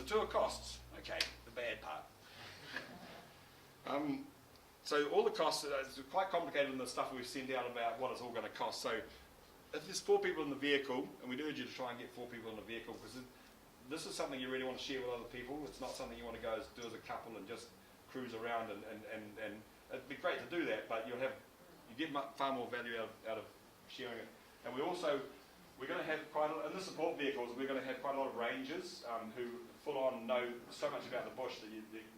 the tour costs. Okay, the bad part. So all the costs, it's quite complicated in the stuff we've sent out about what it's all going to cost. So if there's 4 people in the vehicle, and we'd urge you to try and get 4 people in the vehicle, because this is something you really want to share with other people. It's not something you want to do as a couple and just cruise around, and it'd be great to do that, but you get far more value out of sharing it. And we're going to have in the support vehicles, we're going to have quite a lot of rangers who full on know so much about the bush that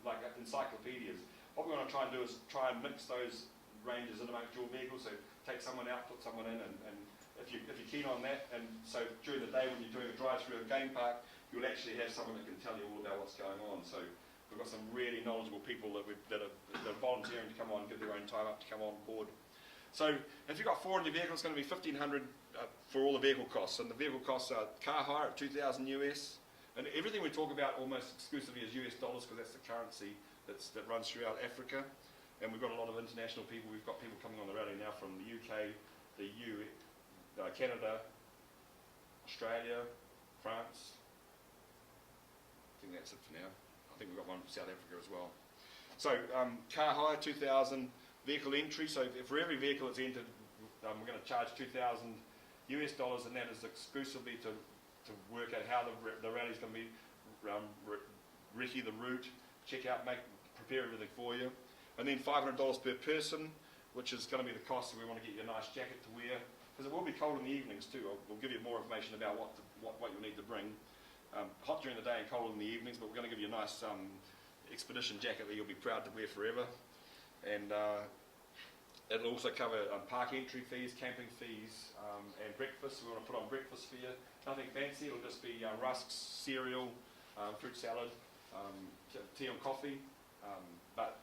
like encyclopedias. What we want to try and do is try and mix those rangers in amongst your vehicles, so take someone out, put someone in, and if you're keen on that, and so during the day when you're doing a drive through a game park, you'll actually have someone that can tell you all about what's going on. So we've got some really knowledgeable people that are volunteering to come on, give their own time up to come on board. So if you've got 4 in your vehicle, it's going to be $1,500 for all the vehicle costs. And the vehicle costs are car hire at $2,000 US. And everything we talk about almost exclusively is US dollars, because that's the currency that runs throughout Africa. And we've got a lot of international people. We've got people coming on the rally now from the UK, the EU, Canada, Australia, France. I think that's it for now. I think we've got one from South Africa as well. So car hire, $2,000. Vehicle entry, so for every vehicle that's entered, we're going to charge $2,000 US, and that is exclusively to work out how the rally's going to be, recce the route, check out, prepare everything for you. And then $500 per person, which is going to be the cost, so we want to get you a nice jacket to wear, because it will be cold in the evenings too. We'll give you more information about what you'll need to bring. Hot during the day and cold in the evenings, but we're going to give you a nice expedition jacket that you'll be proud to wear forever. And it'll also cover park entry fees, camping fees, and breakfast. We want to put on breakfast for you. Nothing fancy, it'll just be rusks, cereal, fruit salad, tea and coffee. But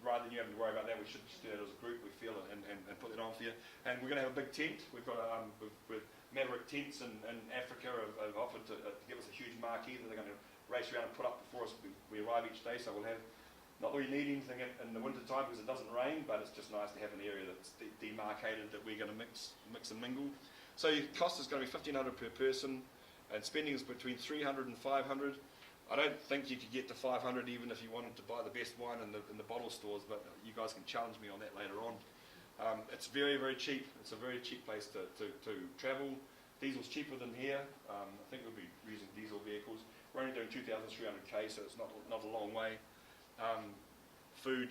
rather than you having to worry about that, we should just do that as a group, we feel, and put that on for you. And we're going to have a big tent. We've got with Maverick Tents in Africa have offered to give us a huge marquee that they're going to race around and put up before us. We arrive each day, so we'll have. Not that we need anything in the winter time because it doesn't rain, but it's just nice to have an area that's demarcated that we're going to mix and mingle. So your cost is going to be $1,500 per person, and spending is between $300 and $500. I don't think you could get to $500 even if you wanted to buy the best wine in the bottle stores, but you guys can challenge me on that later on. It's very, very cheap. It's a very cheap place to travel. Diesel's cheaper than here. I think we'll be using diesel vehicles. We're only doing 2,300 so it's not a long way. Food,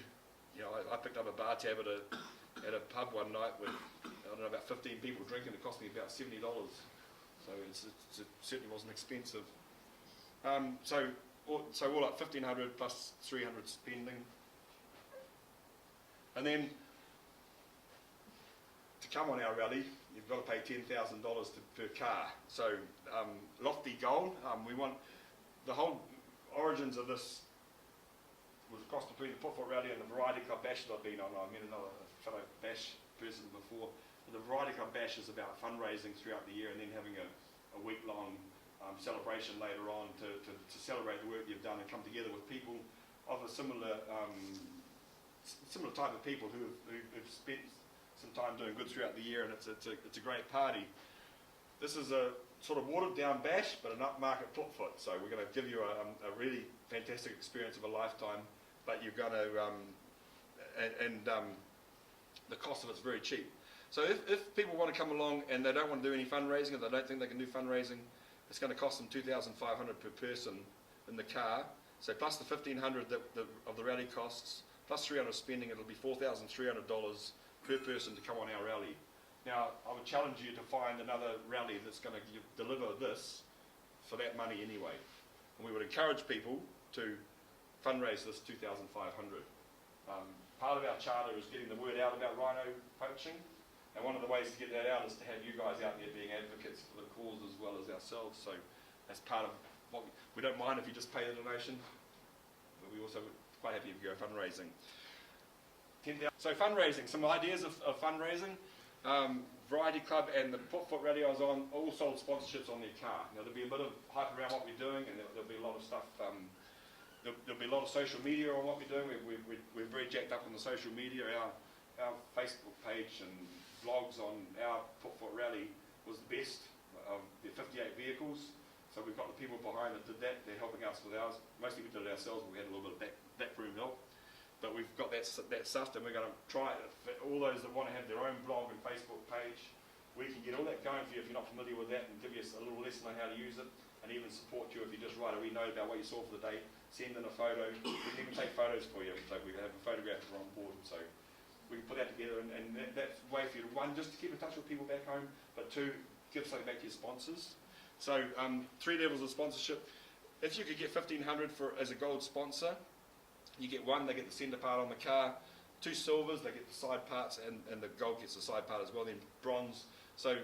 I picked up a bar tab at a pub one night with about 15 people drinking. It cost me about $70, so it certainly wasn't expensive. So all up $1,500 plus $300 spending, and then to come on our rally, you've got to pay $10,000 per car. So lofty goal. We want the whole origins of this. Was a cross between the Foot Rally and the Variety Club Bash that I've been on. I met another fellow Bash person before. But the Variety Club Bash is about fundraising throughout the year and then having a week-long celebration later on to celebrate the work you've done and come together with people of a similar type of people who've spent some time doing good throughout the year, and it's a great party. This is a sort of watered-down bash, but an upmarket foot. So we're going to give you a really fantastic experience of a lifetime. But you're going to, the cost of it's very cheap. So if people want to come along and they don't want to do any fundraising, or they don't think they can do fundraising, it's going to cost them $2,500 per person in the car. So plus the $1,500 of the rally costs, plus $300 spending, it'll be $4,300 per person to come on our rally. Now, I would challenge you to find another rally that's going to deliver this for that money anyway. And we would encourage people to fundraise this $2,500. Part of our charter is getting the word out about rhino poaching, and one of the ways to get that out is to have you guys out there being advocates for the cause as well as ourselves. So that's part of what we don't mind if you just pay the donation, but we also quite happy if you go fundraising. So fundraising, some ideas of fundraising. Variety Club and the Foot Rally I was on all sold sponsorships on their car. Now there'll be a bit of hype around what we're doing, and there'll be a lot of stuff. There'll be a lot of social media on what we're doing. We're very jacked up on the social media. Our Facebook page and vlogs on our Foot Rally was the best of the 58 vehicles. So So we've got the people behind that did that, they're helping us with ours. Mostly we did it ourselves, but we had a little bit of backroom help. But we've got that stuff, and we're going to try it. For all those that want to have their own blog and Facebook page, we can get all that going for you if you're not familiar with that, and give you a little lesson on how to use it, and even support you if you just write a wee note about what you saw for the day, send in a photo. We can even take photos for you, so we have a photographer on board, so we can put that together, and that's a way for you to, one, just to keep in touch with people back home, but two, give something back to your sponsors. So 3 levels of sponsorship. If you could get $1,500 as a gold sponsor, you get one, they get the centre part on the car. 2 silvers, they get the side parts, and the gold gets the side part as well. Then bronze. So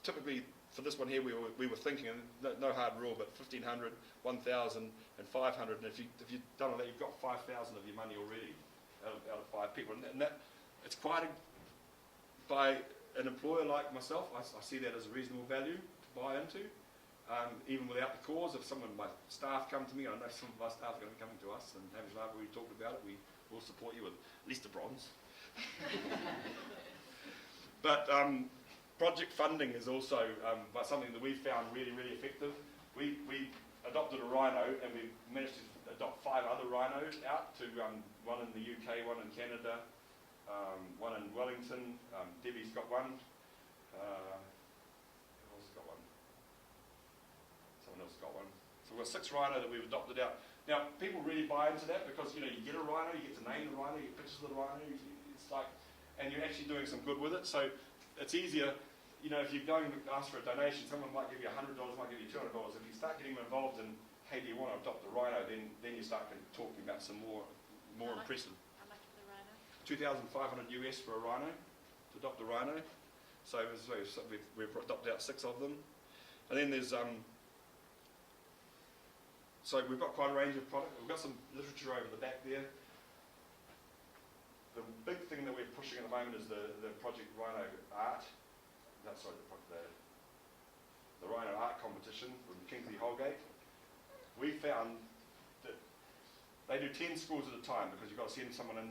typically for this one here, we were thinking, and no hard rule, but 1,500, 1,000, and 500. And if you've done all that, you've got 5,000 of your money already out of 5 people, and that it's quite by an employer like myself. I see that as a reasonable value to buy into. Even without the cause, if some of my staff come to me, I know some of my staff are going to be coming to us, and having we talked about it, we will support you with at least a bronze. But project funding is also something that we found really, really effective. We adopted a Rhino, and we managed to adopt 5 other Rhinos out to one in the UK, one in Canada, one in Wellington. Debbie's got one. Who else has got one? Someone else got one. So we've got 6 Rhino that we've adopted out. Now, people really buy into that because, you get a Rhino, you get to name the Rhino, you get pictures of the Rhino, it's like, and you're actually doing some good with it. So it's easier, if you're going to ask for a donation, someone might give you $100, might give you $200. If you start getting them involved in, hey, do you want to adopt a Rhino, then you start talking about some more impressive. How much for the Rhino? $2,500 US for a Rhino, to adopt a Rhino. So we've adopted out 6 of them. And then there's, so we've got quite a range of products. We've got some literature over the back there. The big thing that we're pushing at the moment is the Project Rhino Art. The Rhino Art Competition from Kingsley Holgate. We found that they do 10 schools at a time because you've got to send someone in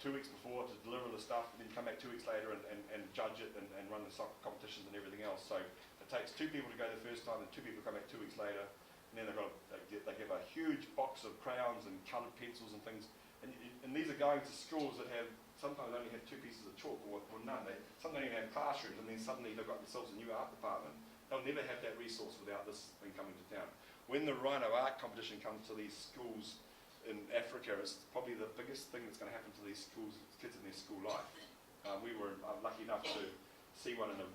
2 weeks before to deliver the stuff, and then come back 2 weeks later and judge it and run the competitions and everything else. So it takes 2 people to go the first time, and 2 people come back 2 weeks later. And then they give a huge box of crayons and coloured pencils and things. And these are going to schools that have sometimes only have 2 pieces of chalk or none. They sometimes even have classrooms, and then suddenly they've got themselves a new art department. They'll never have that resource without this thing coming to town. When the Rhino Art Competition comes to these schools in Africa, it's probably the biggest thing that's going to happen to these kids in their school life. We were lucky enough to see one in a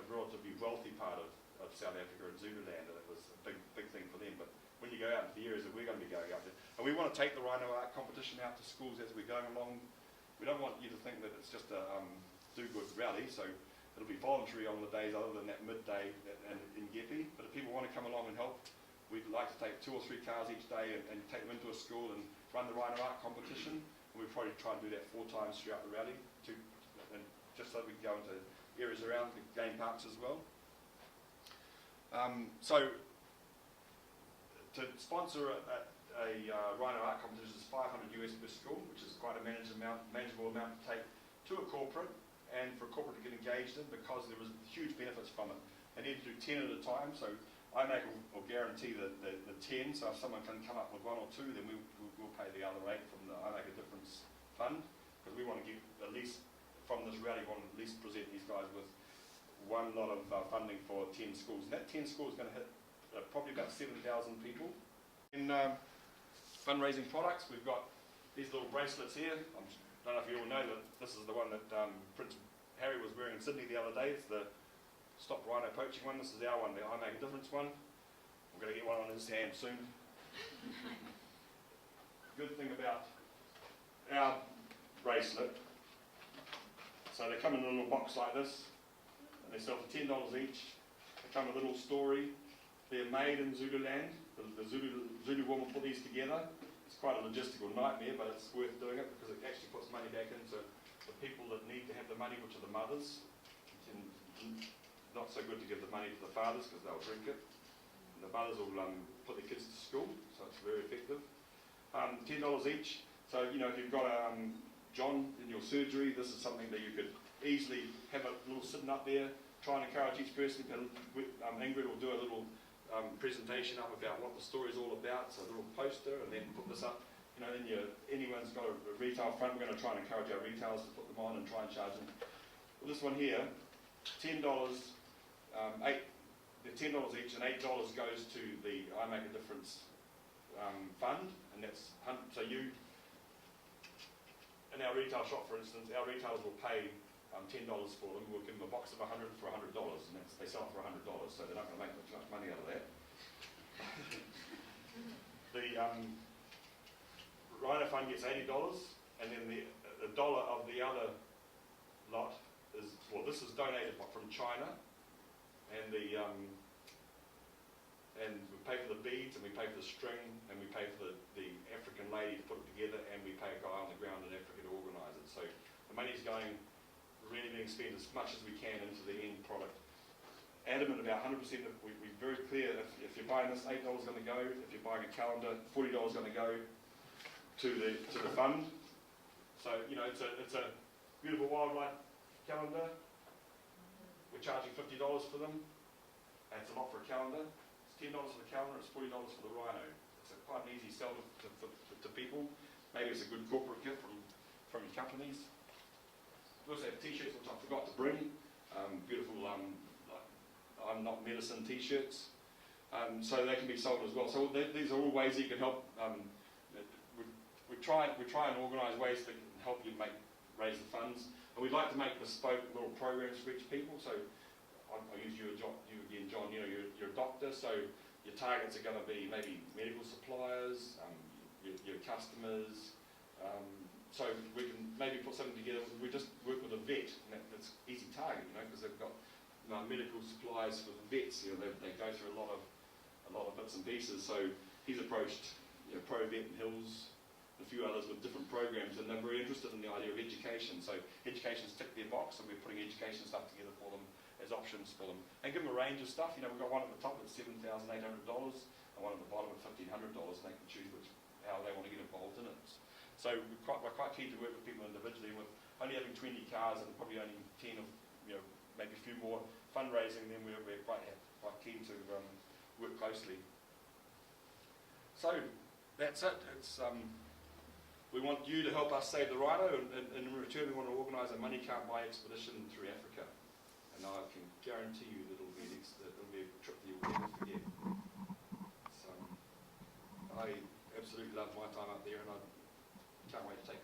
relatively wealthy part of South Africa, in Zululand, and it was a big thing for them. But when you go out into the areas that we're going to be going out to, and we want to take the Rhino Art Competition out to schools as we're going along. We don't want you to think that it's just a do-good rally, so it'll be voluntary on the days other than that midday in Gepi. But if people want to come along and help, we'd like to take 2 or 3 cars each day and take them into a school and run the Rhino Art Competition. And we'll probably try and do that 4 times throughout the rally, and just so we can go into areas around the game parks as well. So to sponsor a Rhino Art Competition is $500 US per school, which is quite a manageable amount to take to a corporate, and for a corporate to get engaged in, because there was huge benefits from it. They need to do 10 at a time, so Imake will guarantee the 10, so if someone can come up with 1 or 2, then we'll pay the other 8 from the Imake a Difference Fund, because we want to get at least, from this rally, we want to at least present these guys with one lot of funding for 10 schools. And that 10 schools is going to hit probably about 7,000 people. In fundraising products, we've got these little bracelets here. I don't know if you all know that this is the one that Prince Harry was wearing in Sydney the other day. It's the Stop Rhino Poaching one. This is our one, the Imake a Difference one. We're going to get one on his hand soon. Good thing about our bracelet, so they come in a little box like this, and they sell for $10 each. They come with a little story. They're made in Zululand. The Zulu woman put these together. It's quite a logistical nightmare, but it's worth doing it because it actually puts money back into the people that need to have the money, which are the mothers. And not so good to give the money to the fathers because they'll drink it. And the mothers will put their kids to school, so it's very effective. $10 each. So, if you've got a John in your surgery, this is something that you could easily have a little sitting up there, try and encourage each person. Ingrid will do a little presentation up about what the story is all about, so a little poster, and then put this up. You know, then anyone's got a retail front, we're going to try and encourage our retailers to put them on and try and charge them. Well, this one here, $10, they're $10 each, and $8 goes to the I Make a Difference fund, and that's so you. In our retail shop, for instance, our retailers will pay $10 for them. We'll give them a box of 100 for $100, and they sell it for $100, so they're not going to make much money out of that. The Rhino fund gets $80, and then the dollar of the other lot is, well, this is donated from China, and and we pay for the beads, and we pay for the string, and we pay for the African lady to put it together, and we pay a guy on the ground in Africa to organise it. So the money's going, really being spent as much as we can into the end product. Adamant about 100%, we're very clear, if you're buying this, $8 is going to go. If you're buying a calendar, $40 is going to go to the fund. So, you know, it's a beautiful wildlife calendar. We're charging $50 for them. That's a lot for a calendar. It's $10 for the calendar, it's $40 for the Rhino. It's quite an easy sell to people. Maybe it's a good corporate gift from your companies. We also have t-shirts, which I forgot to bring. Beautiful I'm Not Medicine t-shirts. So they can be sold as well. So these are all ways that you can help. We try and organise ways that can help you raise the funds. And we'd like to make bespoke little programs for each people. So I'll use you again, John. You know, you're a doctor, so your targets are going to be maybe medical suppliers, your customers. So we can maybe put something together. We just work with a vet, and that's easy target, you know, because they've got medical supplies for the vets. You know, they go through a lot of bits and pieces. So he's approached, you know, Pro Vet and Hills, a few others with different programs, and they're very interested in the idea of education. So education's ticked their box, and we're putting education stuff together for them as options for them, and give them a range of stuff. You know, we've got one at the top that's $7,800, and one at the bottom at $1,500, and they can choose how they want to get involved in it. So we're quite keen to work with people individually. With only having 20 cars and probably only 10 of, you know, maybe a few more fundraising, then we're quite keen to work closely. So that's it. It's we want you to help us save the Rhino, and in return we want to organise a money can't buy expedition through Africa. And I can guarantee you that it'll be a trip that you'll never forget. So I absolutely love my time up there, and I can't wait to take